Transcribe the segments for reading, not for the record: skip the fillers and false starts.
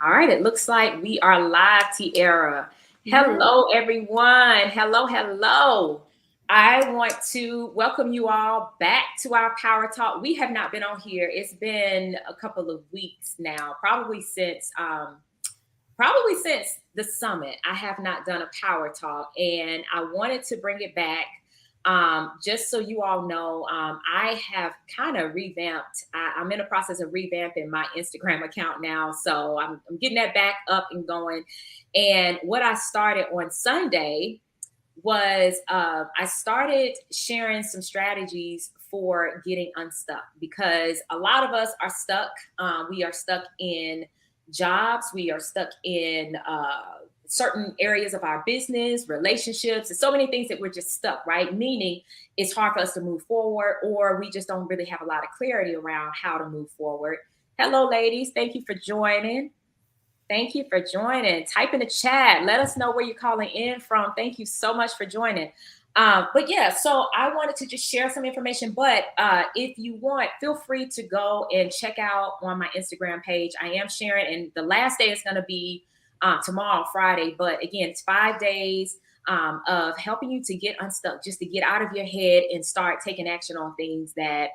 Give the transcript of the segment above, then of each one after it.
All right, it looks like we are live, Tiara. Yeah. Hello, everyone. Hello, hello. I want to welcome you all back to our Power Talk. We have not been on here. It's been a couple of weeks now, probably since the summit. I have not done a Power Talk, and I wanted to bring it back. Just so you all know, I have kind of revamped. I'm in the process of revamping my Instagram account now. So I'm getting that back up and going. And what I started on Sunday was I started sharing some strategies for getting unstuck because a lot of us are stuck. We are stuck in jobs, we are stuck in certain areas of our business, relationships, and so many things that we're just stuck, right? Meaning it's hard for us to move forward, or we just don't really have a lot of clarity around how to move forward. Hello, ladies. Thank you for joining. Thank you for joining. Type in the chat. Let us know where you're calling in from. Thank you so much for joining. But yeah, so I wanted to just share some information. But if you want, feel free to go and check out on my Instagram page. I am sharing, and the last day is going to be tomorrow, Friday. But again, it's 5 days of helping you to get unstuck, just to get out of your head and start taking action on things that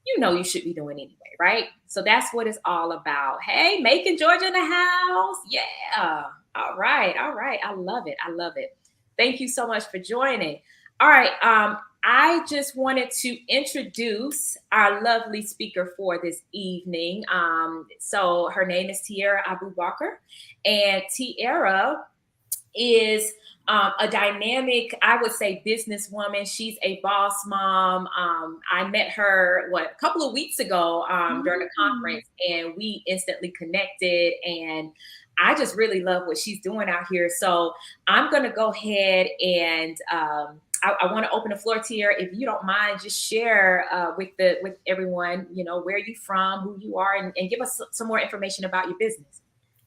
you know you should be doing anyway, right? So that's what it's all about. Hey, Macon, Georgia in the house. Yeah. All right. All right. I love it. I love it. Thank you so much for joining. All right. I just wanted to introduce our lovely speaker for this evening. So her name is Tiarra Abu-Bakr, and Tiarra is a dynamic, I would say, businesswoman. She's a boss mom. I met her a couple of weeks ago during a Mm. conference, and we instantly connected. And I just really love what she's doing out here. So I'm gonna go ahead and I want to open the floor to you. If you don't mind, just share with everyone, where you from, who you are, and give us some more information about your business.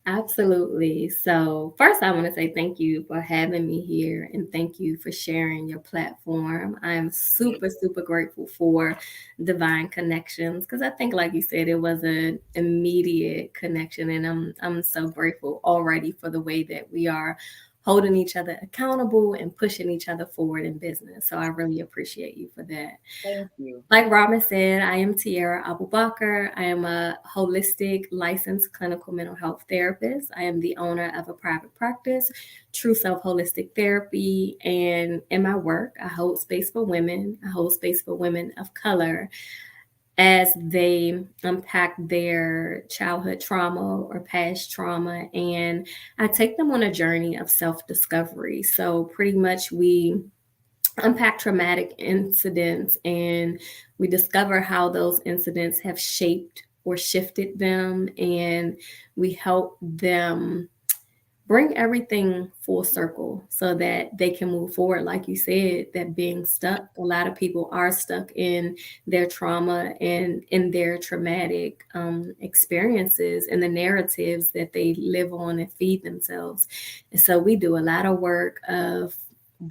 Absolutely. So, first, I want to say thank you for having me here and thank you for sharing your platform. I'm super, super grateful for Divine Connections because I think, like you said, it was an immediate connection, and I'm so grateful already for the way that we are holding each other accountable and pushing each other forward in business. So, I really appreciate you for that. Thank you. Like Robin said, I am Tiarra Abu-Bakr. I am a holistic licensed clinical mental health therapist. I am the owner of a private practice, True Self Holistic Therapy. And in my work, I hold space for women. I hold space for women of color as they unpack their childhood trauma or past trauma. And I take them on a journey of self discovery. So, pretty much, we unpack traumatic incidents and we discover how those incidents have shaped or shifted them, and we help them bring everything full circle so that they can move forward. Like you said, that being stuck, a lot of people are stuck in their trauma and in their traumatic experiences and the narratives that they live on and feed themselves. And so we do a lot of work of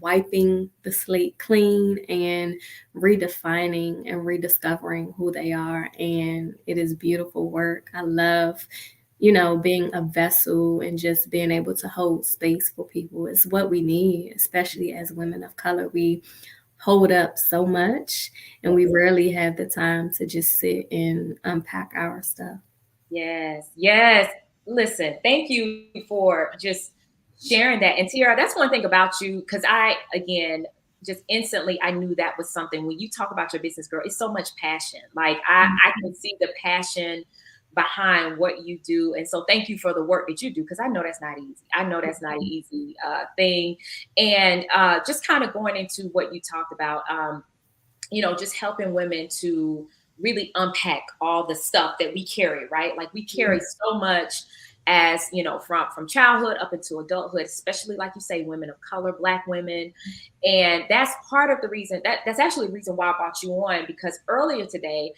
wiping the slate clean and redefining and rediscovering who they are. And it is beautiful work. I love, being a vessel and just being able to hold space for people is what we need, especially as women of color. We hold up so much and we rarely have the time to just sit and unpack our stuff. Yes, yes. Listen, thank you for just sharing that. And Tiara, that's one thing about you, because again, just instantly, I knew that was something. When you talk about your business, girl, it's so much passion. Like I can see the passion behind what you do. And so thank you for the work that you do, because I know that's not easy. I know that's not an easy thing. And just kind of going into what you talked about, just helping women to really unpack all the stuff that we carry, right? Like we carry so much as from childhood up into adulthood, especially like you say, women of color, Black women. And that's part of the reason that's actually the reason why I brought you on, because earlier today,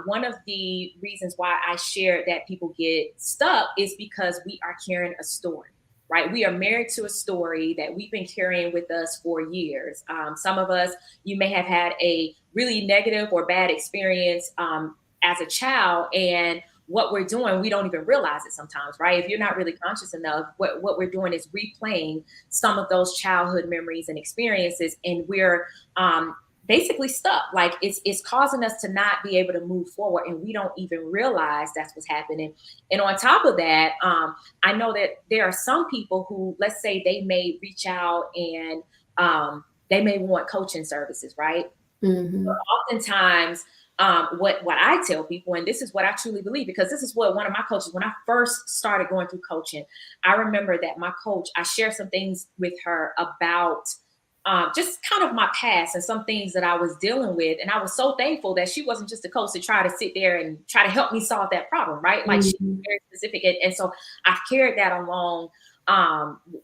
one of the reasons why I shared that people get stuck is because we are carrying a story, right? We are married to a story that we've been carrying with us for years. Some of us, you may have had a really negative or bad experience as a child, and what we're doing, we don't even realize it sometimes, right? If you're not really conscious enough, what we're doing is replaying some of those childhood memories and experiences, and we're basically stuck. Like it's causing us to not be able to move forward, and we don't even realize that's what's happening. And on top of that, I know that there are some people who, let's say, they may reach out and they may want coaching services, right? Mm-hmm. Oftentimes, what I tell people, and this is what I truly believe, because this is what one of my coaches, when I first started going through coaching, I remember that my coach, I shared some things with her about just kind of my past and some things that I was dealing with. And I was so thankful that she wasn't just a coach to try to sit there and try to help me solve that problem, right? Like she's Mm-hmm. very specific. And so I've carried that along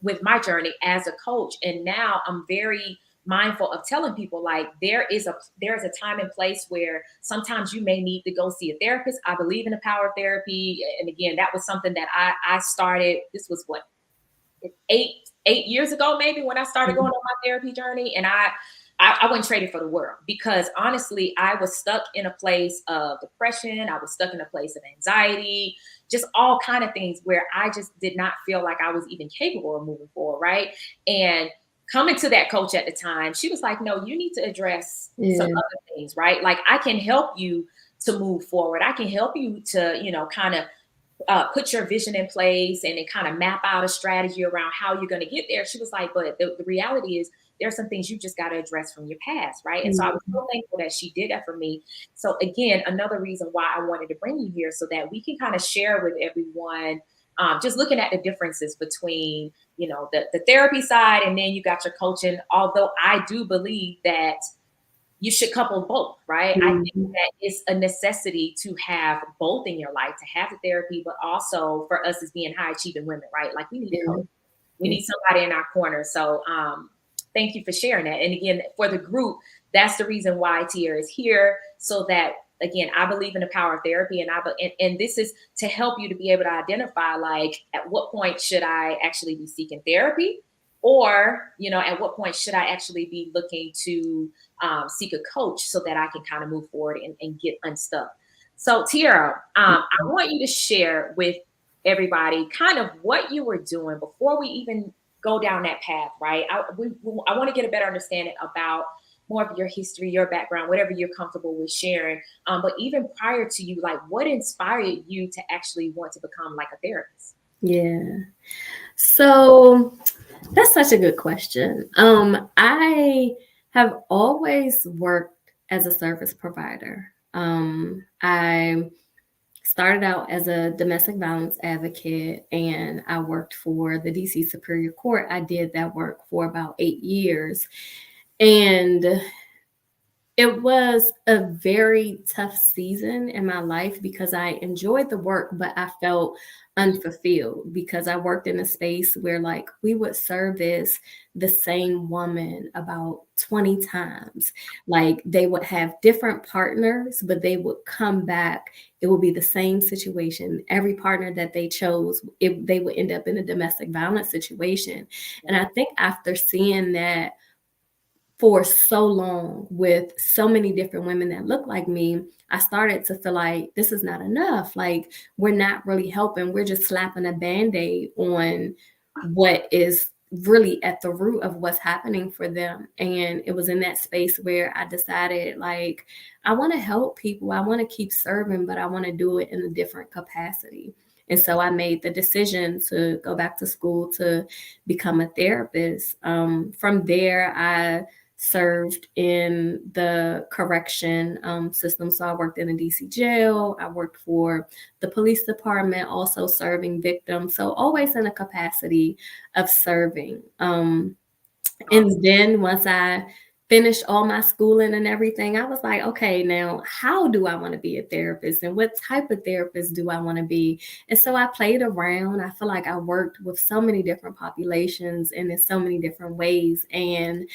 with my journey as a coach. And now I'm very mindful of telling people, like, there's a time and place where sometimes you may need to go see a therapist. I believe in the power of therapy. And again, that was something that I started. This was what, eight years ago, maybe, when I started going on my therapy journey. And I wouldn't trade it for the world, because honestly, I was stuck in a place of depression. I was stuck in a place of anxiety, just all kind of things where I just did not feel like I was even capable of moving forward, right? And coming to that coach at the time, she was like, no, you need to address some Yeah. other things, right? Like, I can help you to move forward. I can help you to, kind of put your vision in place and then kind of map out a strategy around how you're going to get there. She was like, but the reality is there are some things you just got to address from your past, right? And so I was Mm-hmm. so thankful that she did that for me. So again, another reason why I wanted to bring you here, so that we can kind of share with everyone, just looking at the differences between, the therapy side, and then you got your coaching. Although I do believe that you should couple both, right? I think Mm-hmm. that it's a necessity to have both in your life, to have the therapy, but also for us as being high achieving women, right? Like, we need a coach. Yeah. We need somebody in our corner. So thank you for sharing that. And again, for the group, that's the reason why Tiara is here. So that, again, I believe in the power of therapy, and this is to help you to be able to identify, like, at what point should I actually be seeking therapy, or at what point should I actually be looking to seek a coach, so that I can kind of move forward and get unstuck. So Tiara, I want you to share with everybody kind of what you were doing before we even go down that path, right? I want to get a better understanding about more of your history, your background, whatever you're comfortable with sharing. But even prior to you, like, what inspired you to actually want to become like a therapist? Yeah. So that's such a good question. I have always worked as a service provider. I started out as a domestic violence advocate, and I worked for the DC Superior Court. I did that work for about 8 years. And it was a very tough season in my life because I enjoyed the work, but I felt unfulfilled because I worked in a space where, like, we would service the same woman about 20 times. Like, they would have different partners, but they would come back. It would be the same situation. Every partner that they chose, they would end up in a domestic violence situation. And I think after seeing that for so long with so many different women that look like me, I started to feel like this is not enough. Like, we're not really helping. We're just slapping a band-aid on what is really at the root of what's happening for them. And it was in that space where I decided, like, I want to help people. I want to keep serving, but I want to do it in a different capacity. And so I made the decision to go back to school to become a therapist. From there, I served in the correction system. So I worked in a DC jail. I worked for the police department, also serving victims. So always in a capacity of serving. Awesome. And then once I finished all my schooling and everything, I was like, okay, now how do I want to be a therapist, and what type of therapist do I want to be? And so I played around. I feel like I worked with so many different populations and in so many different ways. And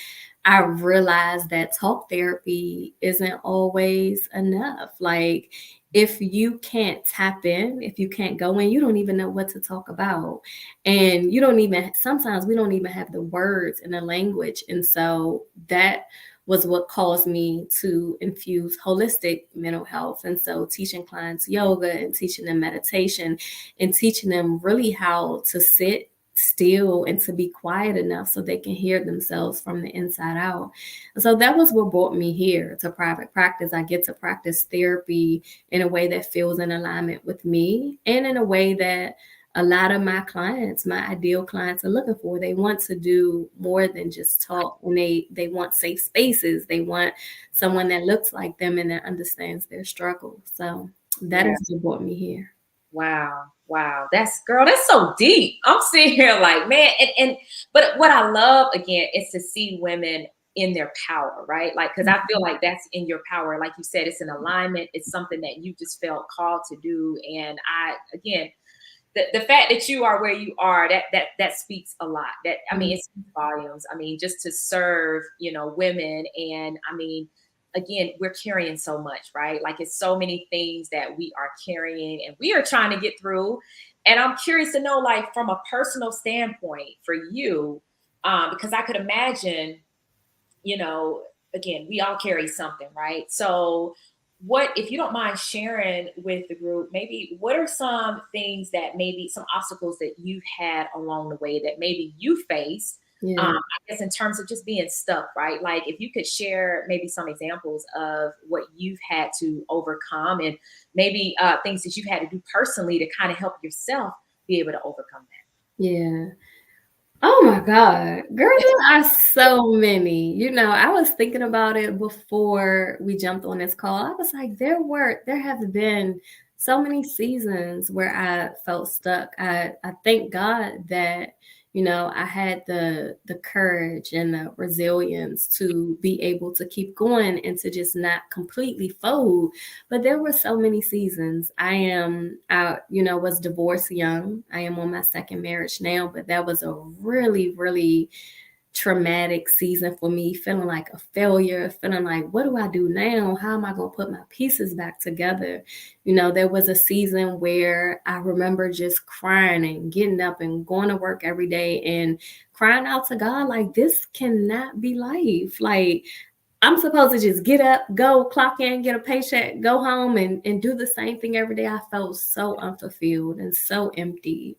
I realized that talk therapy isn't always enough. Like, if you can't tap in, if you can't go in, you don't even know what to talk about. And you don't even, sometimes we don't even have the words and the language. And so that was what caused me to infuse holistic mental health. And so teaching clients yoga and teaching them meditation and teaching them really how to sit still and to be quiet enough so they can hear themselves from the inside out. And so that was what brought me here to private practice. I get to practice therapy in a way that feels in alignment with me and in a way that a lot of my clients, my ideal clients, are looking for. They want to do more than just talk, and they want safe spaces. They want someone that looks like them and that understands their struggle. So that Yeah. is what brought me here. Wow. Wow. That's girl, that's so deep. I'm sitting here like, man, and but what I love again is to see women in their power, right? Like, because I feel like that's in your power. Like you said, it's an alignment, it's something that you just felt called to do. And I again, the fact that you are where you are, that speaks a lot. That I mean, it speaks volumes. I mean, just to serve, women, and I mean, again, we're carrying so much, right? Like it's so many things that we are carrying and we are trying to get through. And I'm curious to know, like, from a personal standpoint for you, because I could imagine, you know, again, we all carry something, right? So, what, if you don't mind sharing with the group, maybe what are some things that maybe some obstacles that you've had along the way that maybe you faced? Yeah. I guess in terms of just being stuck, right? Like if you could share maybe some examples of what you've had to overcome and maybe things that you've had to do personally to kind of help yourself be able to overcome Yeah. Oh my God. Girl, there are so many. I was thinking about it before we jumped on this call. I was like, there have been so many seasons where I felt stuck. I thank God that, I had the courage and the resilience to be able to keep going and to just not completely fold. But there were so many seasons. I was divorced young. I am on my second marriage now, but that was a really, really traumatic season for me, feeling like a failure, feeling like, what do I do now? How am I going to put my pieces back together? There was a season where I remember just crying and getting up and going to work every day and crying out to God, like, this cannot be life. Like, I'm supposed to just get up, go, clock in, get a paycheck, go home and do the same thing every day. I felt so unfulfilled and so empty.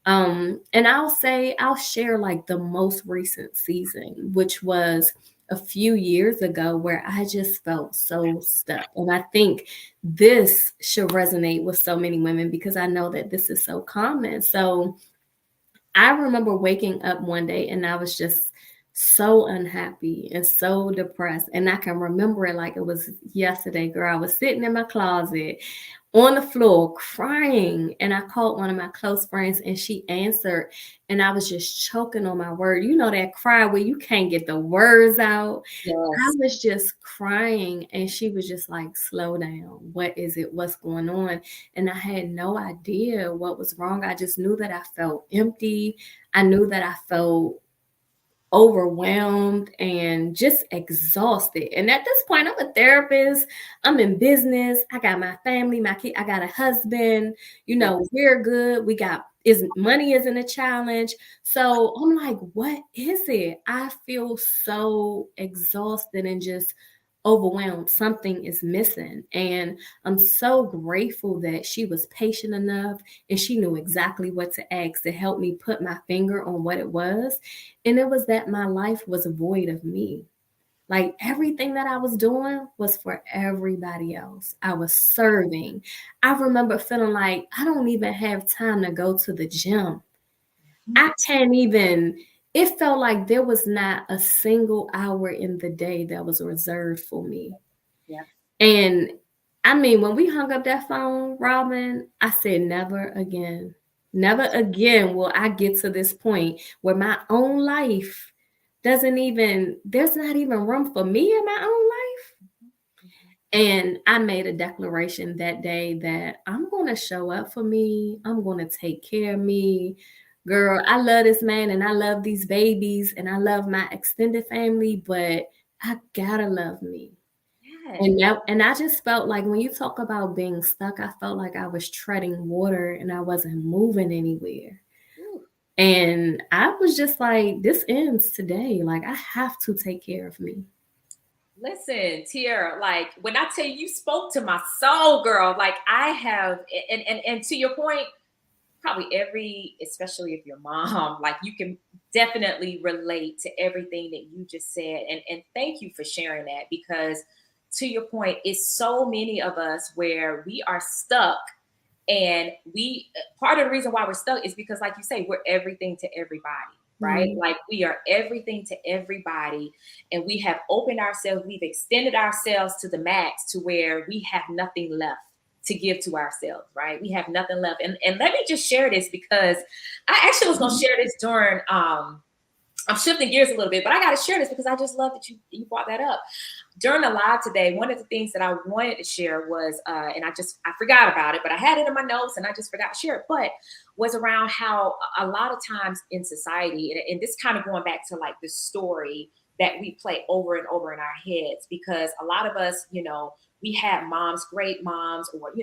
And I'll share like the most recent season, which was a few years ago, where I just felt so stuck. And I think this should resonate with so many women because I know that this is so common. So I remember waking up one day and I was just so unhappy and so depressed. And I can remember it like it was yesterday, girl. I was sitting in my closet on the floor crying, and I called one of my close friends and she answered, and I was just choking on my word. You know that cry where you can't get the words out. that? I Yes. was just crying and she was just like, slow down. What is it? What's going on? And I had no idea what was wrong. I just knew that I felt empty. I knew that I felt overwhelmed and just exhausted. And at this point, I'm a therapist. I'm in business. I got my family, my kid. I got a husband. Yes. We're good. We got is money isn't a challenge. So I'm like, what is it? I feel so exhausted and just overwhelmed. Something is missing. And I'm so grateful that she was patient enough and she knew exactly what to ask to help me put my finger on what it was. And it was that my life was void of me. Like everything that I was doing was for everybody else. I was serving. I remember feeling like I don't even have time to go to the gym. I can't even, it felt like there was not a single hour in the day that was reserved for me. Yeah. And I mean, when we hung up that phone, Robin, I said, never again. Never again will I get to this point where my own life there's not even room for me in my own life. And I made a declaration that day that I'm going to show up for me. I'm going to take care of me. Girl, I love this man and I love these babies and I love my extended family, but I gotta love me. Yes. And I just felt like when you talk about being stuck, I felt like I was treading water and I wasn't moving anywhere. Ooh. And I was just like, this ends today. Like, I have to take care of me. Listen, Tiara, like when I tell you, you spoke to my soul, girl. Like I have, and to your point, probably every, especially if you're mom, like you can definitely relate to everything that you just said. And thank you for sharing that because to your point, it's so many of us where we are stuck and we part of the reason why we're stuck is because like you say, we're everything to everybody, right? Mhm. Like we are everything to everybody and we have opened ourselves, we've extended ourselves to the max to where we have nothing left to give to ourselves, right? We have nothing left. And let me just share this because I actually was going to Mhm. share this during I'm shifting gears a little bit, but I got to share this because I just love that you brought that up during the live today. One of the things that I wanted to share was, and I forgot about it, but I had it in my notes and I just forgot to share it. But was around how a lot of times in society, and this kind of going back to like the story that we play over and over in our heads, because a lot of us, we had moms, great moms, or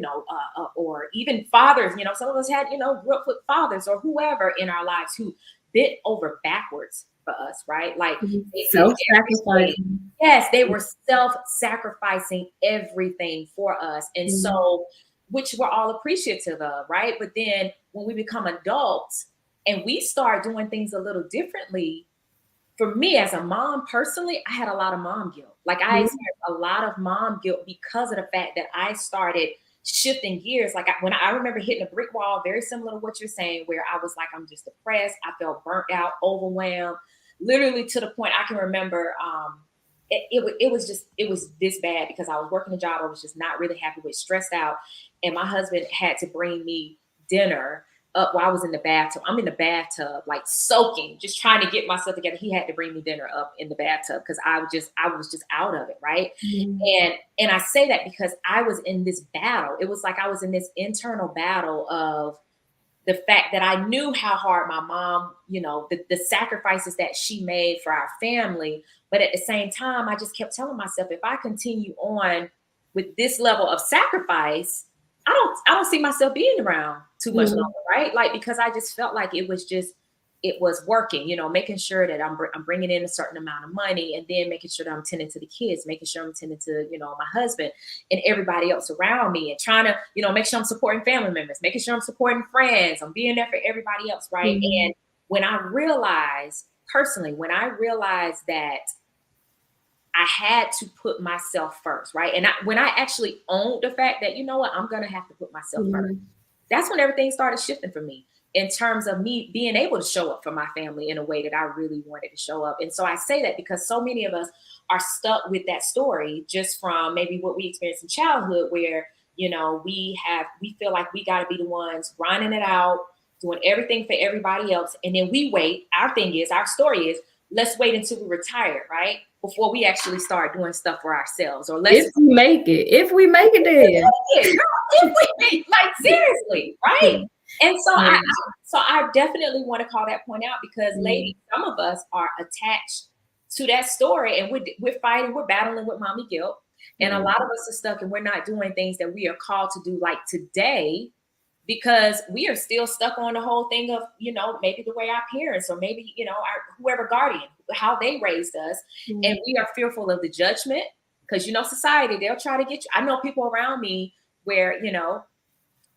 or even fathers. Some of us had, grew up with fathers or whoever in our lives who bent over backwards for us, right? Like they did everything. Self-sacrificing. Yes, they were self-sacrificing everything for us. And Mhm. so, which we're all appreciative of, right? But then when we become adults and we start doing things a little differently, for me as a mom personally, I had a lot of mom guilt. Like I Mhm. experienced a lot of mom guilt because of the fact that I started shifting gears. Like when I remember hitting a brick wall, very similar to what you're saying, where I was like, I'm just depressed. I felt burnt out, overwhelmed, literally to the point I can remember. It was this bad because I was working a job I was just not really happy with, stressed out, and my husband had to bring me dinner up while I was in the bathtub. I'm in the bathtub, like soaking, just trying to get myself together. He had to bring me dinner up in the bathtub because I was just out of it, right? Mhm. And I say that because I was in this battle. It was like I was in this internal battle of the fact that I knew how hard my mom, the sacrifices that she made for our family. But at the same time, I just kept telling myself, if I continue on with this level of sacrifice, I don't see myself being around too much Mhm. longer, right? Like because I just felt like it was working, making sure that I'm bringing in a certain amount of money and then making sure that I'm tending to the kids, making sure I'm tending to, my husband and everybody else around me and trying to, make sure I'm supporting family members, making sure I'm supporting friends, I'm being there for everybody else, right? Mhm. And when I realized, personally, when I realized that I had to put myself first, right? And when I actually owned the fact that, you know what, I'm going to have to put myself first, Mhm. that's when everything started shifting for me in terms of me being able to show up for my family in a way that I really wanted to show up. And so I say that because so many of us are stuck with that story just from maybe what we experienced in childhood where, we feel like we got to be the ones grinding it out, doing everything for everybody else. And then we wait. Our story is, let's wait until we retire, right? Before we actually start doing stuff for ourselves. Or let's If we make it there. it, girl, if we like seriously, right? And so Yeah. I definitely want to call that point out because ladies, Mhm. some of us are attached to that story and we're fighting, we're battling with mommy guilt. And a Yeah. lot of us are stuck and we're not doing things that we are called to do like today because we are still stuck on the whole thing of, maybe the way our parents or maybe, our whoever guardian, how they raised us. And Mhm. we are fearful of the judgment because, society, they'll try to get you. I know people around me where,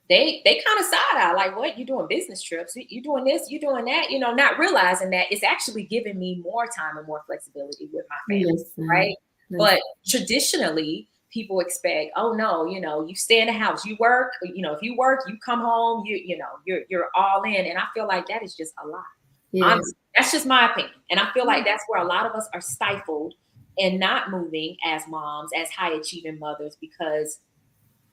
they kind of side eye, like, what, you doing business trips, you doing this, you doing that, not realizing that it's actually giving me more time and more flexibility with my family, right? Listen. But Listen. traditionally, people expect, oh no, you stay in the house, you work, if you work, you come home, you're all in. And I feel like that is just a lie. Yeah. Honestly, that's just my opinion. And I feel like that's where a lot of us are stifled and not moving as moms, as high achieving mothers, because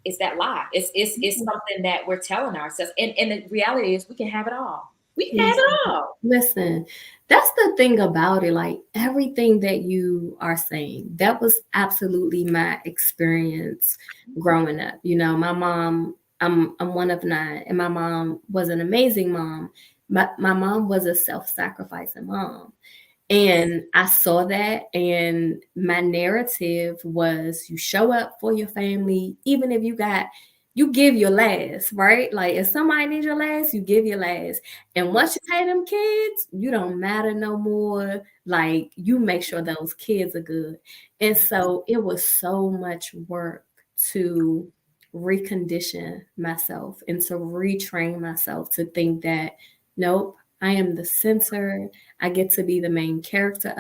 it's that lie. It's something that we're telling ourselves. And the reality is we can have it all. We can have it all. Listen, that's the thing about it. Like everything that you are saying, that was absolutely my experience growing up. My mom, I'm one of nine, and my mom was an amazing mom. My mom was a self-sacrificing mom. And I saw that, and my narrative was you show up for your family, even if you give your last, right? Like if somebody needs your last, you give your last. And once you pay them kids, you don't matter no more. Like you make sure those kids are good. And so it was so much work to recondition myself and to retrain myself to think that nope, I am the center. I get to be the main character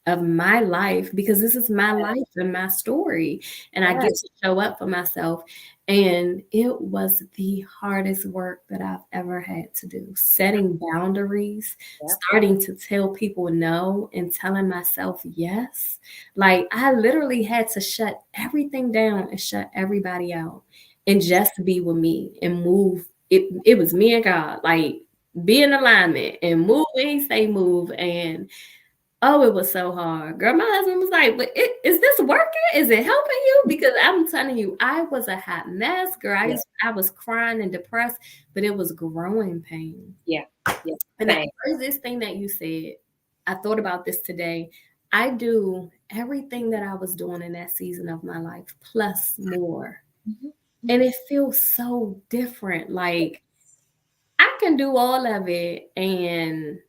of my life because this is my life and my story, and I get Yes. to show up for myself. And it was the hardest work that I've ever had to do. Setting boundaries, Yep. starting to tell people no and telling myself yes. Like I literally had to shut everything down and shut everybody out and just be with me and move. It was me and God. Like be in alignment and move when he say move. And oh, it was so hard. Girl, my husband was like, but is this working? Is it helping you? Because I'm telling you, I was a hot mess, girl. Yeah. I was crying and depressed, but it was growing pain. Yeah. Yeah. And the Same. first thing that you said, I thought about this today. I do everything that I was doing in that season of my life, plus more. Mhm. And Mhm. it feels so different. Like I can do all of it and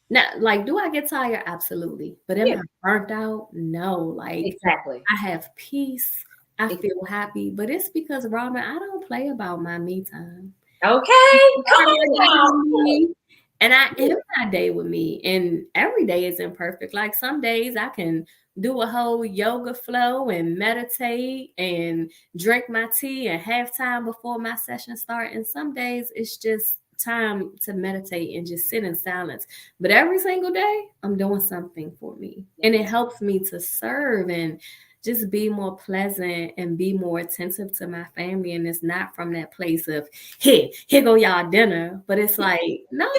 now, like, do I get tired? Absolutely. But am Yeah. I burnt out? No. Like, Exactly. I have peace. I Ex- feel happy. But it's because, Robin, I don't play about my me time. Okay. Come Every on day with now. me, and I Yeah. am my day with me, and every day isn't perfect. Like some days I can do a whole yoga flow and meditate and drink my tea and have time before my session start. And some days it's just time to meditate and just sit in silence. But every single day I'm doing something for me, Yeah. and it helps me to serve and just be more pleasant and be more attentive to my family. And it's not from that place of here go y'all dinner. But it's like, no, like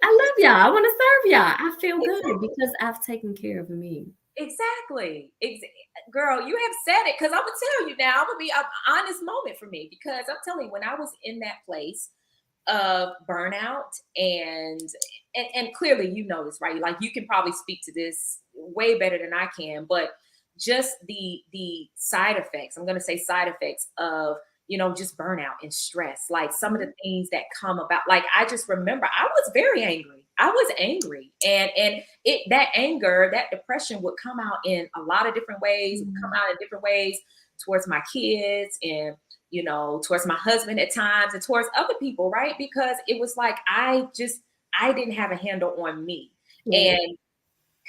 I love y'all. I want to serve y'all. I feel good Exactly. because I've taken care of me. Exactly. Girl, you have said it because I'm gonna tell you now. I'm gonna be an honest moment for me because I'm telling you, when I was in that place of burnout and clearly you know this, right? Like you can probably speak to this way better than I can, but just the side effects, I'm gonna say side effects of just burnout and stress, like some of the things that come about. Like I just remember I was very angry. I was angry. And it that anger, that depression would come out in a lot of different ways. It would come Mm, out in different ways towards my kids and towards my husband at times and towards other people, right? Because it was like I didn't have a handle on me. yeah. And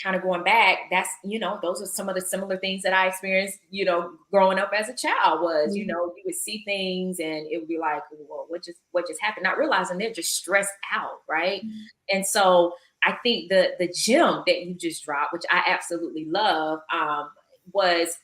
kind of going back, those are some of the similar things that I experienced, growing up as a child was, Mm, you would see things and it would be like, well, what just happened? Not realizing they're just stressed out, right? mm, And so I think the gem that you just dropped, which I absolutely love, was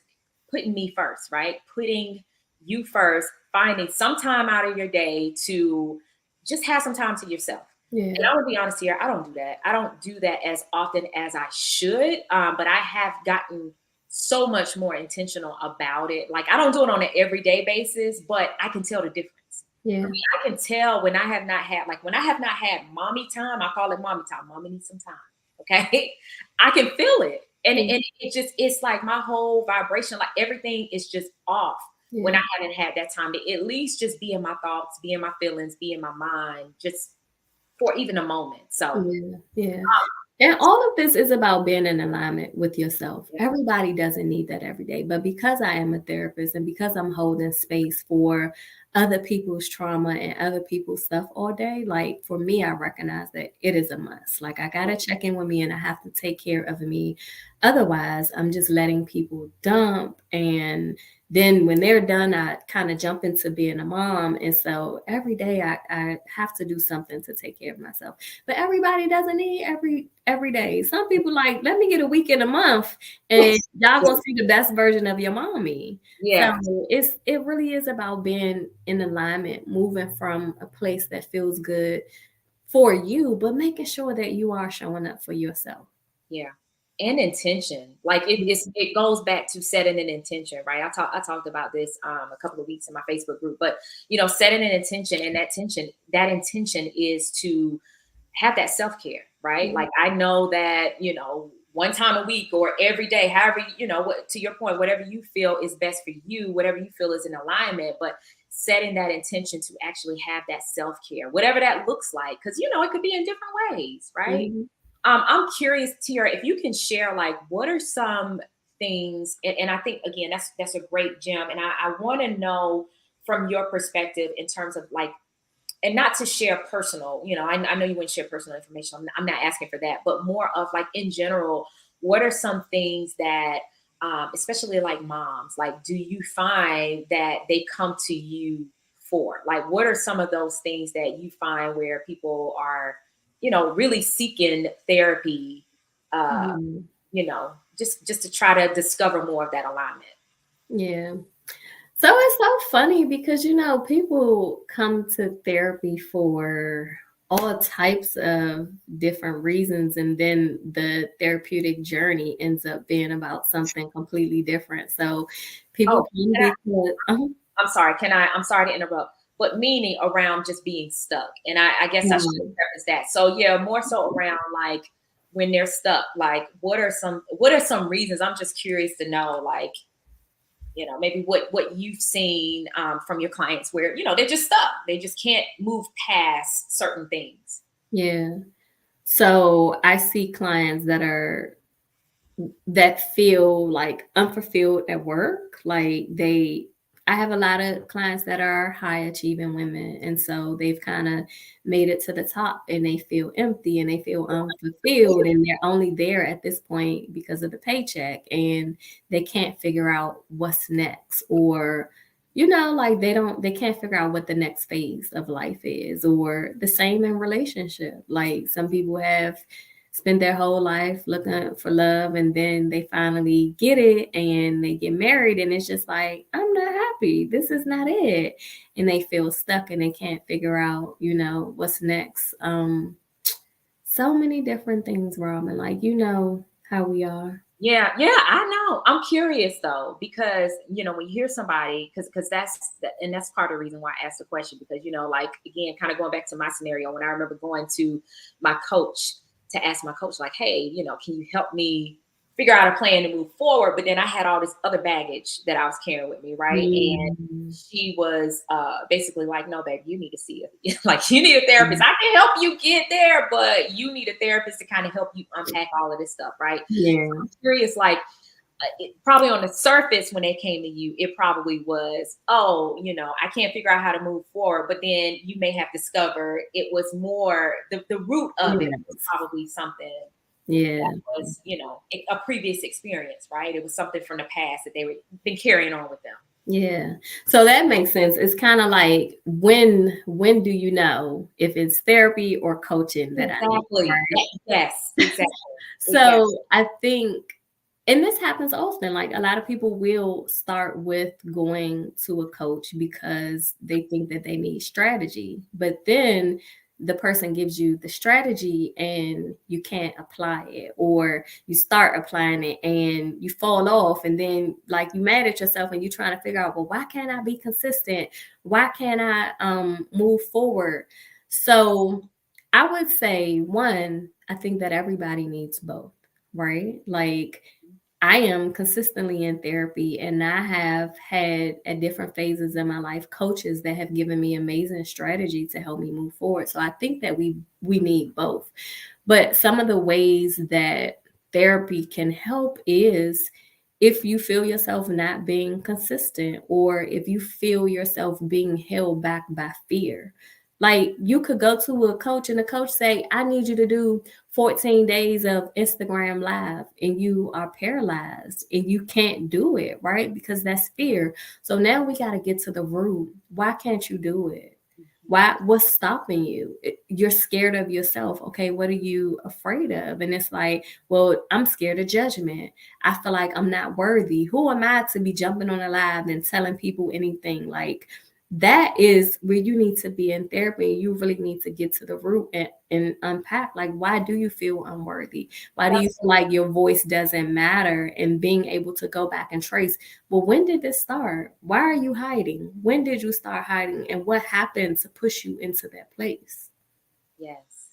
putting me first, right? Putting you first, finding some time out of your day to just have some time to yourself. And yeah. I'm gonna be honest here, I don't do that. I don't do that as often as I should. But I have gotten so much more intentional about it. Like I don't do it on an everyday basis, but I can tell the difference. For Yeah. me, I can tell when I have not had, like when I have not had mommy time, I call it mommy time. Mommy needs some time. Okay. I can feel it. And, Yeah. and it just, it's like my whole vibration, like everything is just off when I Yeah. haven't had that time to at least just be in my thoughts, be in my feelings, be in my mind, just for even a moment. So, Yeah, yeah. And all of this is about being in alignment with yourself. yeah, Everybody doesn't need that every day, but because I am a therapist and because I'm holding space for other people's trauma and other people's stuff all day, like for me, I recognize that it is a must. Like I yeah, gotta check in with me and I have to take care of me. Otherwise, I'm just letting people dump, and then when they're done, I kind of jump into being a mom. And so every day I have to do something to take care of myself. But everybody doesn't need every day. Some people like, let me get a week in a month and y'all gonna see the best version of your mommy. So yeah, it really is about being in alignment, moving from a place that feels good for you, but making sure that you are showing up for yourself. yeah. And intention, like it goes back to setting an intention, right? I talked about this a couple of weeks in my Facebook group, but setting an intention, and that intention is to have that self care, right? Mhm. Like I know that, one time a week or every day, however, what, to your point, whatever you feel is best for you, whatever you feel is in alignment, but setting that intention to actually have that self-care, whatever that looks like, because it could be in different ways, right? Mhm. I'm curious, Tiara, if you can share, like, what are some things, and I think again that's a great gem, and I want to know from your perspective in terms of like, and not to share personal, I know you wouldn't share personal information. I'm not asking for that, but more of like in general, what are some things that, especially like moms, like, do you find that they come to you for? Like, what are some of those things that you find where people are, really seeking therapy, uh, Mhm. just to try to discover more of that alignment? Yeah. So it's so funny because, people come to therapy for all types of different reasons, and then the therapeutic journey ends up being about something completely different. So people Oh, can and because, I'm sorry. I'm sorry to interrupt, but meaning around just being stuck. And I guess I should no, preface that. So yeah, more so around like when they're stuck, like what are some reasons? I'm just curious to know, like, maybe what you've seen, from your clients where, they're just stuck. They just can't move past certain things. yeah. So I see clients that feel like unfulfilled at work. I have a lot of clients that are high achieving women. And so they've kind of made it to the top and they feel empty and they feel unfulfilled. And they're only there at this point because of the paycheck, and they can't figure out what's next, or, like they can't figure out what the next phase of life is, or the same in relationship. Like some people have spend their whole life looking for love, and then they finally get it and they get married, and it's just like, I'm not happy, this is not it, and they feel stuck and they can't figure out what's next. So many different things, Robin, like how we are. Yeah, yeah, I know. I'm curious though, because when you hear somebody, because that's part of the reason why I asked the question, because like, again, kind of going back to my scenario, when I remember going to my coach to ask my coach, like, hey, can you help me figure out a plan to move forward? But then I had all this other baggage that I was carrying with me, right? And Mhm. she was basically like, no, babe, you need to see it. Like, you need a therapist. I can help you get there, but you need a therapist to kind of help you unpack all of this stuff, right? Yeah, Curious, like, probably on the surface when they came to you, it probably was, oh, I can't figure out how to move forward. But then you may have discovered it was more, the root of it was yes, probably something yeah. was, a previous experience, right? It was something from the past that they were been carrying on with them. Yeah. So that makes sense. It's kind of like, when do you know if it's therapy or coaching that I need, Exactly. right? Yes, exactly. Exactly. So I think, and this happens often, like a lot of people will start with going to a coach because they think that they need strategy, but then the person gives you the strategy and you can't apply it, or you start applying it and you fall off, and then like you mad at yourself and you're trying to figure out, well, why can't I be consistent? Why can't I move forward? So I would say, one, I think that everybody needs both, right? Like I am consistently in therapy, and I have had at different phases in my life coaches that have given me amazing strategy to help me move forward. So I think that we need both. But some of the ways that therapy can help is if you feel yourself not being consistent, or if you feel yourself being held back by fear. Like you could go to a coach and the coach say, I need you to do 14 days of Instagram live, and you are paralyzed and you can't do it, right? Because that's fear. So now we got to get to the root. Why can't you do it? What's stopping you? You're scared of yourself. Okay, what are you afraid of? And it's like, well, I'm scared of judgment. I feel like I'm not worthy. Who am I to be jumping on a live and telling people anything? Like that is where you need to be in therapy. You really need to get to the root and unpack, like, why do you feel unworthy? Why do you That's feel like your voice doesn't matter? And being able to go back and trace, well, when did this start? Why are you hiding? When did you start hiding? And what happened to push you into that place? yes.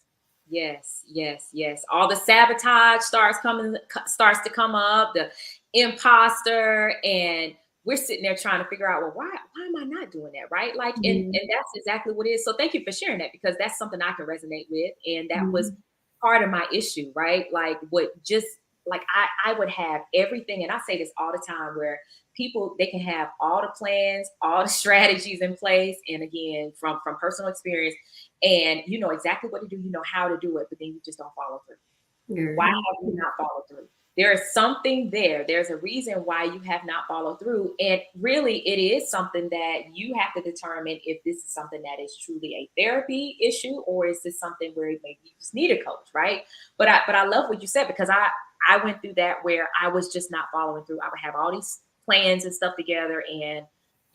Yes, yes, yes. All the sabotage starts to come up, the imposter, and we're sitting there trying to figure out, well, why am I not doing that? Right. Like, Mhm, and that's exactly what it is. So thank you for sharing that, because that's something I can resonate with. And that was mhm. part of my issue, right? Like what just like I would have everything, and I say this all the time, where people, they can have all the plans, all the strategies in place. And again, from personal experience, and you know exactly what to do, you know how to do it, but then you just don't follow through. Why Girl. have you not followed through? There is something there. There's a reason why you have not followed through. And really, it is something that you have to determine if this is something that is truly a therapy issue, or is this something where maybe you just need a coach, right? But I love what you said, because I went through that where I was just not following through. I would have all these plans and stuff together, and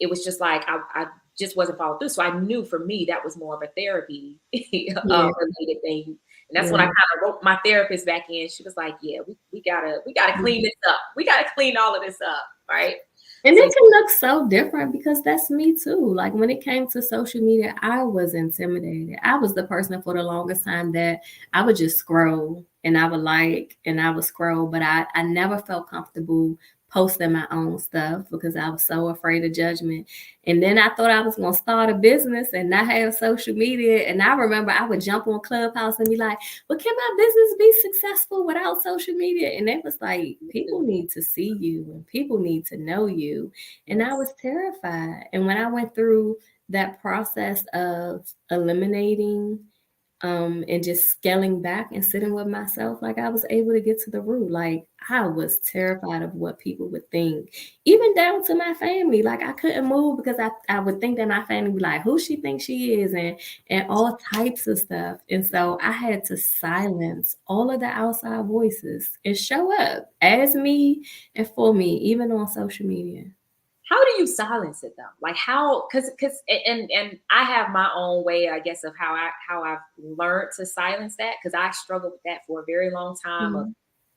it was just like I just wasn't following through. So I knew for me that was more of a therapy Yeah, related thing. And that's when I yeah. kind of wrote my therapist back in. She was like, "Yeah, we gotta clean this up. We gotta clean all of this up, right?" And So it can look so different because that's me too. Like when it came to social media, I was intimidated. I was the person for the longest time that I would just scroll and I would like and I would scroll, but I never felt comfortable posting my own stuff because I was so afraid of judgment. And then I thought I was going to start a business and not have social media. And I remember I would jump on Clubhouse and be like, well, can my business be successful without social media? And it was like, people need to see you and people need to know you. And I yes, was terrified. And when I went through that process of eliminating and just scaling back and sitting with myself, like I was able to get to the root. Like I was terrified of what people would think, even down to my family. Like I couldn't move because I would think that my family would be like, who she thinks she is, and all types of stuff. And so I had to silence all of the outside voices and show up as me and for me, even on social media. how do you silence it though? Like how? Because and I have my own way, I guess, of how I've learned to silence that, because I struggled with that for a very long time, of Mhm.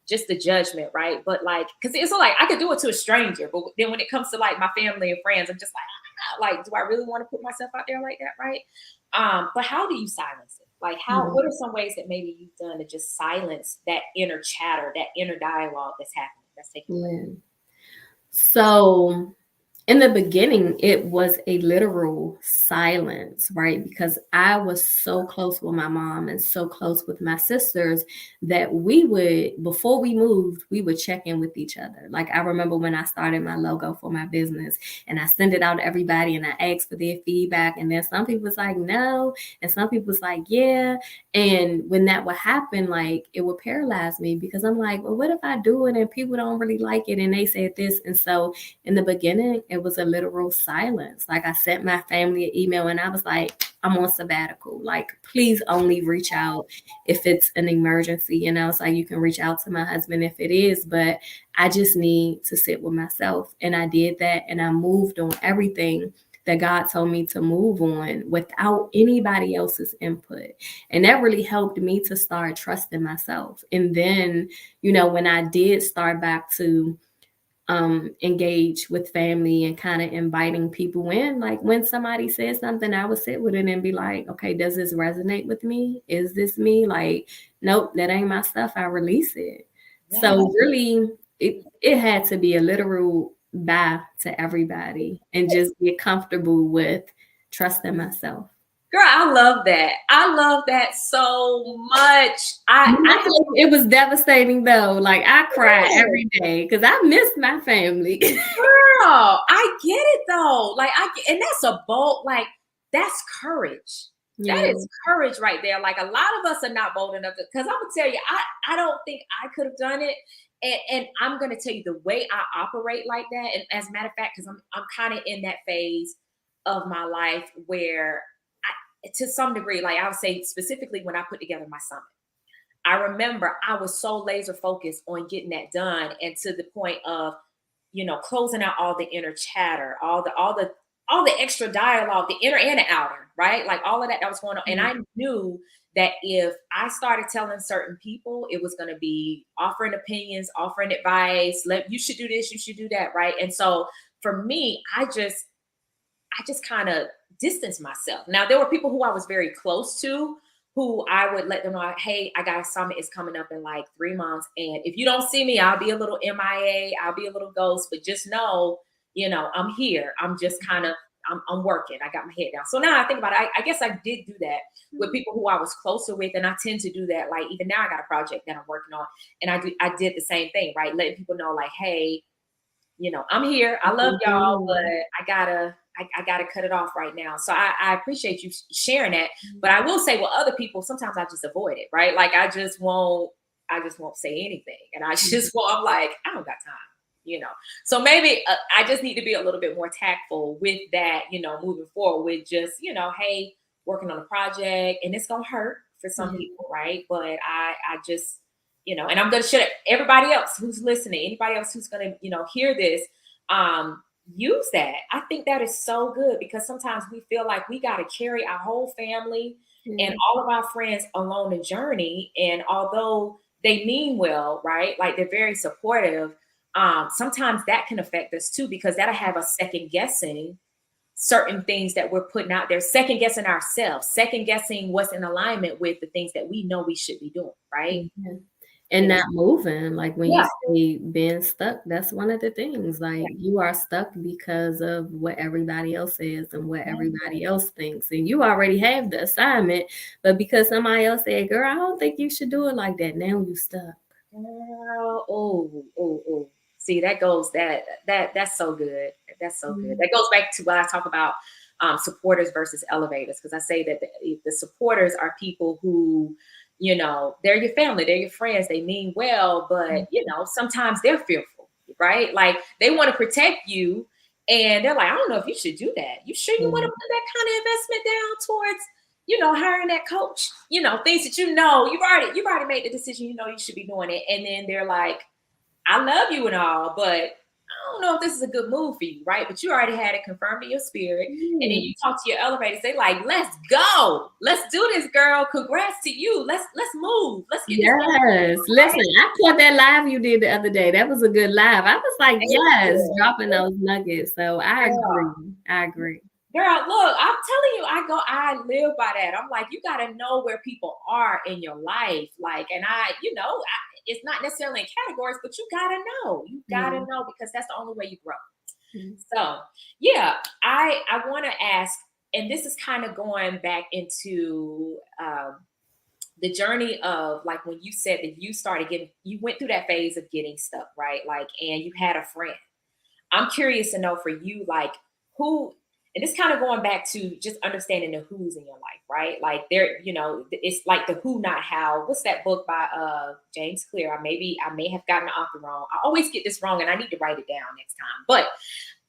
just the judgment, right? But like, because it's like I could do it to a stranger, but then when it comes to like my family and friends, I'm just like, like, do I really want to put myself out there like that, right? But how do you silence it? Like, how? Yeah. What are some ways that maybe you've done to just silence that inner chatter, that inner dialogue that's happening, that's taking place? Yeah. So in the beginning, it was a literal silence, right? Because I was so close with my mom and so close with my sisters that we would, before we moved, we would check in with each other. Like I remember when I started my logo for my business and I sent it out to everybody and I asked for their feedback. And then some people was like, no. And some people was like, yeah. And when that would happen, like it would paralyze me because I'm like, well, what if I do it and people don't really like it and they said this? And so in the beginning, it was a literal silence. Like I sent my family an email and I was like, I'm on sabbatical. Like, please only reach out if it's an emergency. And I was like, you can reach out to my husband if it is, but I just need to sit with myself. And I did that and I moved on everything that God told me to move on without anybody else's input. And that really helped me to start trusting myself. And then, when I did start back to engage with family and kind of inviting people in. Like when somebody says something, I would sit with it and be like, okay, does this resonate with me? Is this me? Like, nope, that ain't my stuff. I release it. Yeah. So really, it had to be a literal bye to everybody and just get comfortable with trusting myself. Girl, I love that. I love that so much. I It was devastating though. Like I cried Yes, every day because I missed my family. girl, I get it though. Like and that's a bold, like that's courage. That Yeah. is courage right there. Like a lot of us are not bold enough to, because I'm gonna tell you, I don't think I could have done it. And I'm gonna tell you the way I operate like that. And as a matter of fact, because I'm kind of in that phase of my life where to some degree, like I would say specifically when I put together my summit, I remember I was so laser focused on getting that done, and to the point of, closing out all the inner chatter, all the extra dialogue, the inner and the outer, right? Like all of that was going on. And I knew that if I started telling certain people, it was going to be offering opinions, offering advice, you should do this, you should do that, right? And so for me, I just kind of distanced myself. Now there were people who I was very close to who I would let them know, hey, I got a summit is coming up in like 3 months. And if you don't see me, I'll be a little MIA, I'll be a little ghost, but just know, I'm here. I'm just kind of, I'm working. I got my head down. So now I think about it, I guess I did do that with people who I was closer with. And I tend to do that. Like even now I got a project that I'm working on. And I did the same thing, right? Letting people know like, hey, I'm here. I love y'all, but I gotta cut it off right now. So I appreciate you sharing that. But I will say with other people, sometimes I just avoid it, right? Like I just won't say anything. And I just I'm like, I don't got time. So maybe I just need to be a little bit more tactful with that, moving forward with just, hey, working on a project and it's gonna hurt for some people, right? But I just and I'm going to share everybody else who's listening, anybody else who's going to, hear this, use that. I think that is so good because sometimes we feel like we got to carry our whole family and all of our friends along the journey. And although they mean well, right? Like they're very supportive. Sometimes that can affect us too, because that'll have us second guessing certain things that we're putting out there, second guessing ourselves, second guessing what's in alignment with the things that we know we should be doing, right? And not moving. Like when you Yeah. say being stuck, that's one of the things. Like you are stuck because of what everybody else says and what everybody else thinks. And you already have the assignment, but because somebody else said, girl, I don't think you should do it like that. Now you stuck. Girl, oh. See, that's so good. That's so good. That goes back to what I talk about supporters versus elevators, because I say that the supporters are people who, they're your family, they're your friends, they mean well, but sometimes they're fearful, right? Like they want to protect you, and they're like, I don't know if you should do that. You sure you want to put that kind of investment down towards hiring that coach, things that you've already made the decision, you should be doing it. And then they're like, I love you and all, but I don't know if this is a good move for you, right? But you already had it confirmed in your spirit. And then you talk to your elevators, they like, let's go. Let's do this, girl. Congrats to you. Let's move. Let's get this Yes. Listen, I caught that live you did the other day. That was a good live. I was like, yes, dropping those nuggets. So I agree. Girl, look, I'm telling you, I live by that. I'm like, you got to know where people are in your life. Like, and it's not necessarily in categories, but you got to know. You got to know because that's the only way you grow. So, yeah, I want to ask, and this is kind of going back into the journey of like when you said that you went through that phase of getting stuck, right? Like, and you had a friend. I'm curious to know for you, like, who, and it's kind of going back to just understanding the who's in your life, right? Like it's like the who, not how. What's that book by James Clear? I may have gotten the author wrong. I always get this wrong and I need to write it down next time. But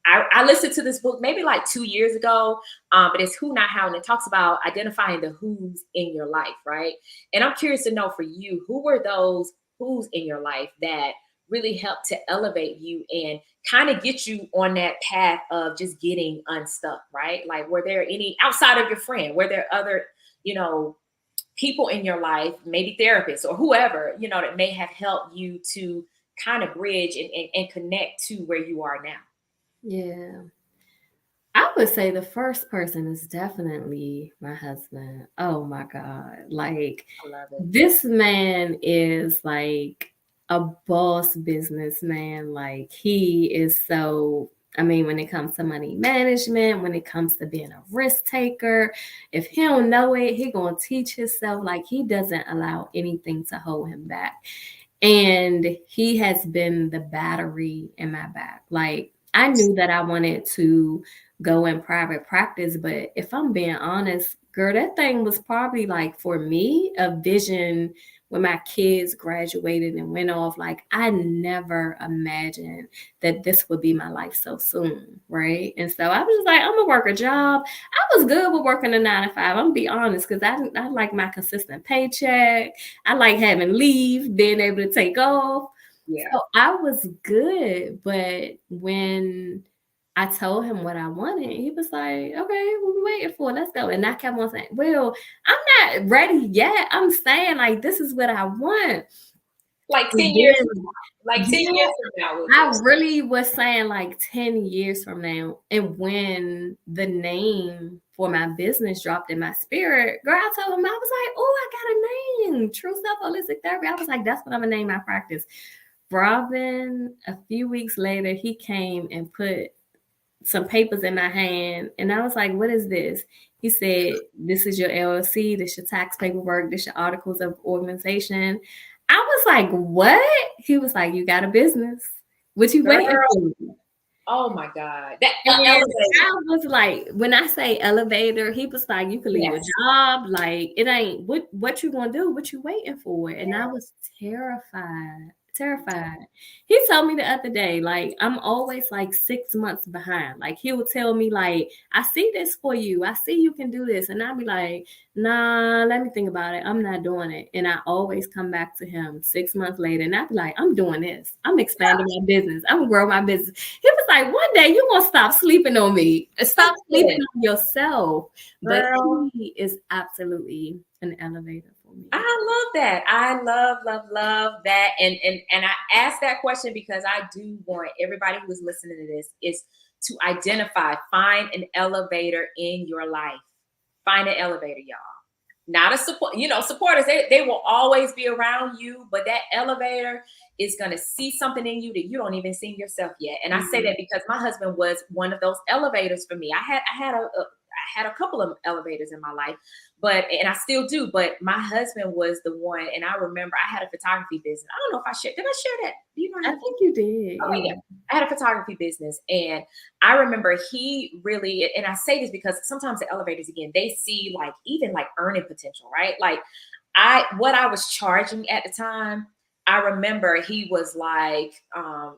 I listened to this book maybe like 2 years ago, but it's who, not how, and it talks about identifying the who's in your life, right? And I'm curious to know for you, who were those who's in your life that really helped to elevate you and kind of get you on that path of just getting unstuck, right? Like, were there any outside of your friend? Were there other, people in your life, maybe therapists or whoever, that may have helped you to kind of bridge and connect to where you are now? Yeah. I would say the first person is definitely my husband. Oh my God. Like, I love it. this man is like a boss businessman. Like, he is so, I mean, when it comes to money management, when it comes to being a risk taker, if he don't know it, he gonna teach himself. Like, he doesn't allow anything to hold him back. And he has been the battery in my back. Like, I knew that I wanted to go in private practice, but if I'm being honest, girl, that thing was probably like for me a vision when my kids graduated and went off. Like, I never imagined that this would be my life so soon, right? And so I was just like, I'm gonna work a job. I was good with working a 9 to 5. I'm gonna be honest, because I like my consistent paycheck. I like having leave, being able to take off. Yeah. So I was good, but when I told him what I wanted, he was like, okay, what we waiting for? Let's go. And I kept on saying, well, I'm not ready yet. I'm saying, like, this is what I want. Like 10 And years then, from now. Like 10 yeah, years from now. I really was saying like 10 years from now. And when the name for my business dropped in my spirit, girl, I told him, I was like, oh, I got a name, True Self Holistic Therapy. I was like, that's what I'm gonna name my practice. Robin, a few weeks later, he came and put some papers in my hand, and I was like, what is this? He said, this is your LLC, this your tax paperwork, this your articles of organization. I was like, what? He was like, you got a business. What you waiting Girl, for? oh my God. That And elevator. I was like, when I say elevator, he was like, you could leave a Yes. job. Like, it ain't what you gonna do, what you waiting for? And I was terrified. Terrified. He told me the other day, like, I'm always like 6 months behind. Like, he would tell me, like, I see this for you. I see you can do this. And I'd be like, nah, let me think about it. I'm not doing it. And I always come back to him 6 months later, and I'd be like, I'm doing this. I'm expanding my business. I'm gonna grow my business. He was like, one day you're gonna stop sleeping on me. Stop sleeping on yourself. But Girl, he is absolutely an elevator for me. I love that. I love that. And I asked that question because I do want everybody who is listening to this is to identify, find an elevator in your life. Find an elevator, y'all. Not a support, supporters, they will always be around you, but that elevator is going to see something in you that you don't even see yourself yet. And I say that because my husband was one of those elevators for me. I had a couple of elevators in my life, and I still do, but my husband was the one. And I remember I had a photography business. I don't know if did I share that? Do you know I think you did. Okay, yeah. I had a photography business, and I remember he really, and I say this because sometimes the elevators, again, they see like even like earning potential, right? Like what I was charging at the time, I remember he was like,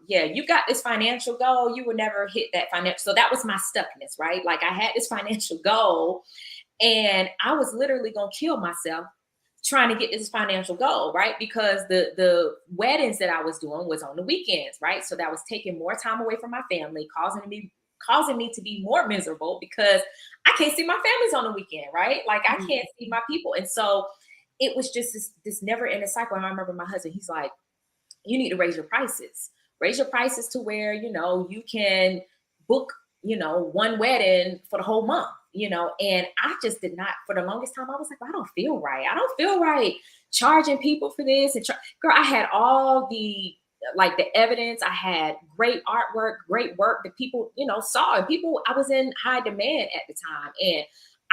yeah, you got this financial goal, you will never hit that financial. So that was my stuckness, right? Like I had this financial goal, and I was literally gonna kill myself trying to get this financial goal, right? Because the weddings that I was doing was on the weekends, right? So that was taking more time away from my family, causing me to be more miserable because I can't see my families on the weekend, right? Like I can't see my people. And so it was just this never ending cycle. And I remember my husband, he's like, you need to raise your prices. Raise your prices to where, you can book, one wedding for the whole month, and I just did not, for the longest time, I was like, well, I don't feel right. I don't feel right charging people for this. And girl, I had all the, like the evidence. I had great artwork, great work that people, saw, and people, I was in high demand at the time. And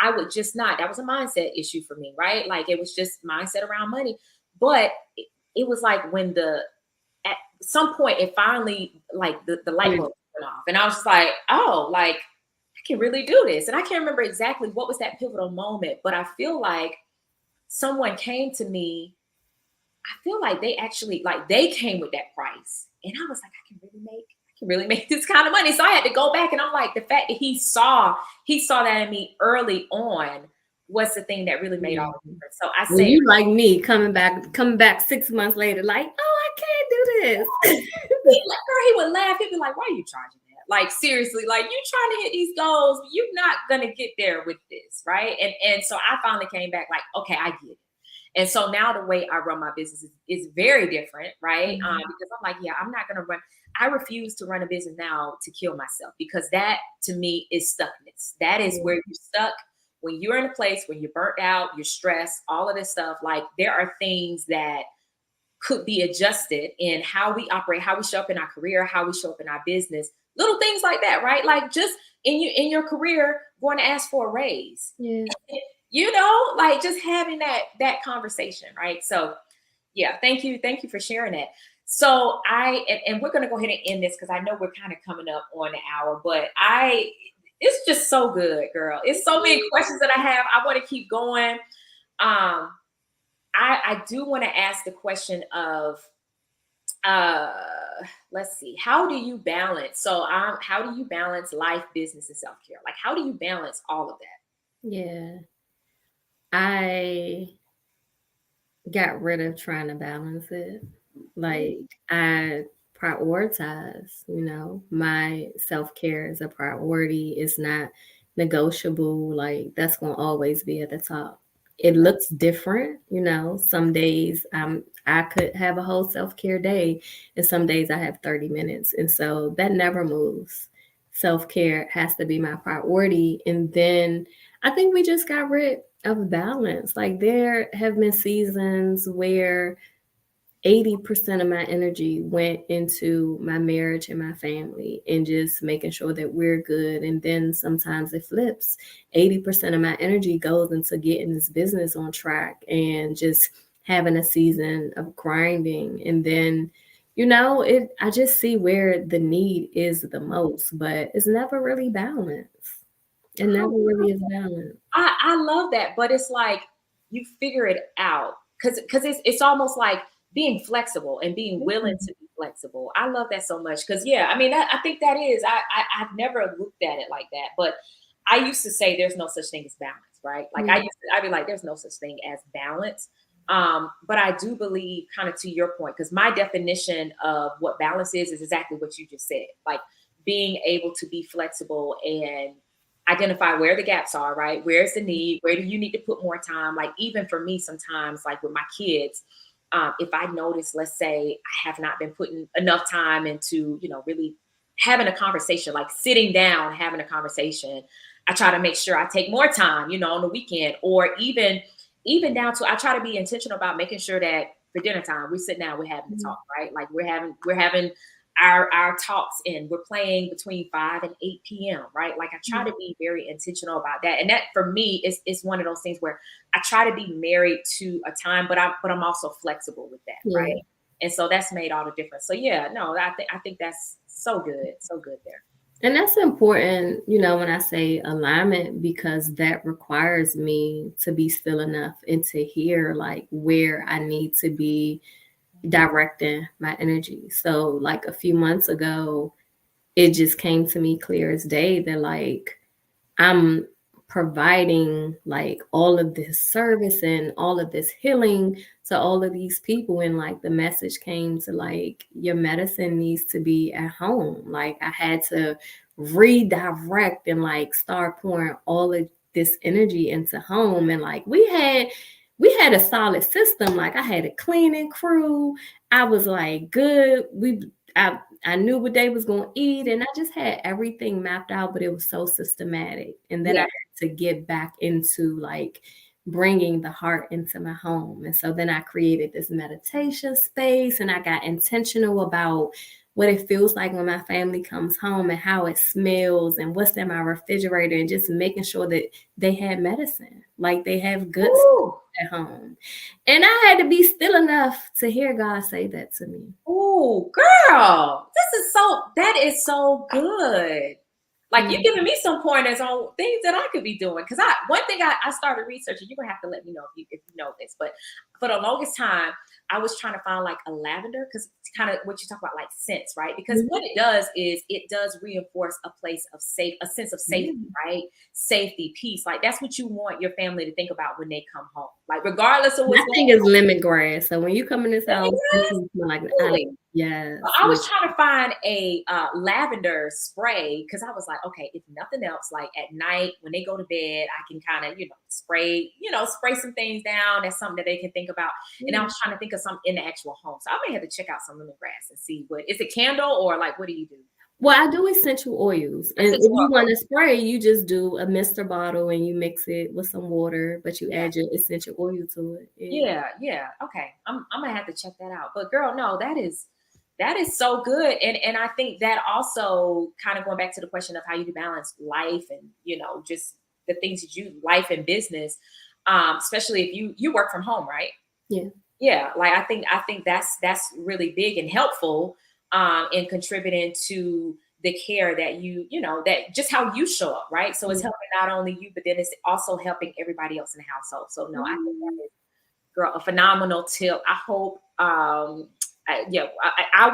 I would just not, that was a mindset issue for me, right? Like it was just mindset around money. But it was like when at some point it finally, like the light bulb went off, and I was just like, oh, like I can really do this. And I can't remember exactly what was that pivotal moment, but I feel like someone came to me. I feel like they actually, like they came with that price, and I was like, I can really make this kind of money. So I had to go back, and I'm like, the fact that he saw that in me early on was the thing that really made all the difference. So I Well, say, you like me coming back 6 months later, like, oh, I can't do this. he would laugh. He'd be like, why are you charging that? Like, seriously, like you trying to hit these goals, but you're not gonna get there with this, right? And so I finally came back like, okay, I get it. And so now the way I run my business is very different, right? Because I'm like, yeah, I'm not gonna run. I refuse to run a business now to kill myself, because that to me is stuckness. That is where you're stuck. When you're in a place when you're burnt out, you're stressed, all of this stuff. Like there are things that could be adjusted in how we operate, how we show up in our career, how we show up in our business, little things like that, right? Like just in your career, going to ask for a raise, Yeah. like just having that conversation, right? So yeah, thank you for sharing that. So and we're gonna go ahead and end this because I know we're kind of coming up on the hour, but it's just so good, girl. It's so many questions that I have. I want to keep going. I do want to ask the question of, uh, let's see, how do you balance? So, how do you balance life, business, and self care? Like, how do you balance all of that? Yeah. I got rid of trying to balance it. Like I prioritize, my self-care is a priority. It's not negotiable. Like that's gonna always be at the top. It looks different, Some days I could have a whole self-care day, and some days I have 30 minutes. And so that never moves. Self-care has to be my priority. And then I think we just got rid of balance. Like there have been seasons where 80% of my energy went into my marriage and my family and just making sure that we're good. And then sometimes it flips. 80% of my energy goes into getting this business on track and just having a season of grinding. And then, I just see where the need is the most, but it's never really balanced. It I never love really is balanced. I love that, but it's like you figure it out because it's almost like being flexible and being willing Yeah. to be flexible. I love that so much because yeah, I mean I think that is I've never looked at it like that, but I used to say there's no such thing as balance, right? Like Yeah. I'd be like there's no such thing as balance. But I do believe, kind of to your point, because my definition of what balance is exactly what you just said, like being able to be flexible and identify where the gaps are, right? Where's the need? Where do you need to put more time? Like even for me, sometimes, like with my kids, if I notice, let's say, I have not been putting enough time into, really having a conversation, like sitting down, having a conversation, I try to make sure I take more time, on the weekend, or even down to I try to be intentional about making sure that for dinner time we sit down, we're having a Mhm. talk, right? Like we're having our talks and we're playing between 5 and 8 p.m. right? Like I try to be very intentional about that. And that for me is one of those things where I try to be married to a time, but I'm also flexible with that, Yeah. right? And so that's made all the difference. So yeah, no, I think that's so good. So good there. And that's important, when I say alignment, because that requires me to be still enough and to hear like where I need to be directing my energy. So, like a few months ago, it just came to me clear as day that like I'm providing like all of this service and all of this healing to all of these people. And like the message came to like, your medicine needs to be at home. Like I had to redirect and like start pouring all of this energy into home. And like we had a solid system. Like I had a cleaning crew. I was like good. I knew what they was gonna eat, and I just had everything mapped out, but it was so systematic. And then I Yeah. had to get back into like bringing the heart into my home. And so then I created this meditation space, and I got intentional about what it feels like when my family comes home and how it smells and what's in my refrigerator, and just making sure that they had medicine, like they have good stuff Ooh. at home. And I had to be still enough to hear God say that to me. Ooh, girl, that is so good. Like you're Mm. giving me some pointers on things that I could be doing. Cause one thing I started researching, you're gonna have to let me know if you know this, but for the longest time, I was trying to find like a lavender, because it's kind of what you talk about, like scents, right? Because Mhm. what it does is it does reinforce a sense of Yeah. safety, right? Safety, peace. Like that's what you want your family to think about when they come home. Like regardless of My what's going thing is lemongrass. So when you come in this house, it on. can smell like Really? yes. I was trying to find a lavender spray because I was like, okay, if nothing else, like at night when they go to bed, I can kind of, spray some things down. That's something that they can think about. And I Yeah. was trying to think of something in the actual home. So I may have to check out some lemongrass and see what is it, candle, or like what do you do? Well, I do essential oils, and if Essential you oil. want to spray, you just do a mister bottle and you mix it with some water, but you Yeah. add your essential oil to it. Yeah. Yeah, yeah. Okay. I'm gonna have to check that out. But girl, no, that is so good. And I think that also kind of going back to the question of how you balance life and just the things that you life and business, especially if you work from home, right? Yeah. Yeah, like I think that's really big and helpful in contributing to the care that that just how you show up, right? So it's Yeah. helping not only you, but then it's also helping everybody else in the household. So no, I think Mhm. that is, girl, a phenomenal tip. I hope I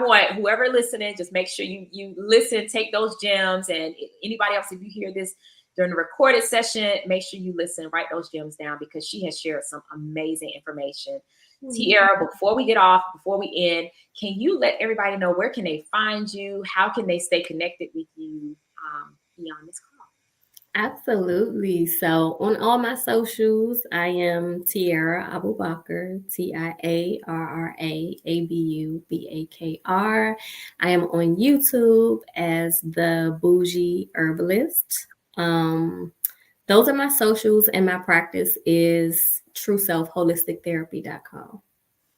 want whoever listening, just make sure you listen, take those gems, and anybody else, if you hear this during the recorded session, make sure you listen, write those gems down, because she has shared some amazing information. Mhm. Tiara, before we get off, before we end, can you let everybody know where can they find you? How can they stay connected with you beyond this call? Absolutely. So on all my socials, I am Tiarra Abu-Bakr, Tiarra Abubakr. I am on YouTube as the Bougie Herbalist. Um, Those are my socials, and my practice is trueselfholistictherapy.com.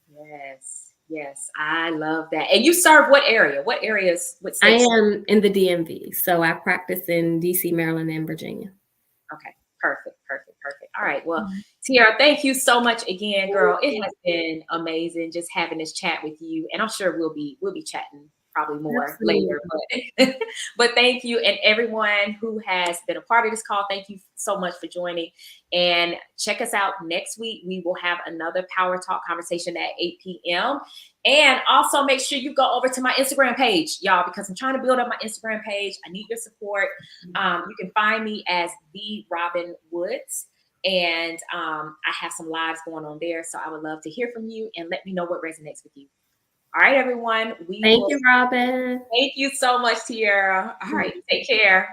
Yes, yes, I love that. And you serve what area? What areas, what I states? am in the DMV, so I practice in DC, Maryland, and Virginia. Okay, perfect, perfect, perfect. All right. Well, Tiara, thank you so much again, girl. It has been amazing just having this chat with you, and I'm sure we'll be chatting probably more later. Absolutely. But but thank you, and everyone who has been a part of this call. Thank you so much for joining, and check us out next week. We will have another Power Talk conversation at 8 p.m. And also make sure you go over to my Instagram page, y'all, because I'm trying to build up my Instagram page. I need your support. You can find me as the Robin Woods, and I have some lives going on there. So I would love to hear from you and let me know what resonates with you. All right, everyone. We Thank will. you, Robin. Thank you so much, Tiara. All right, take care.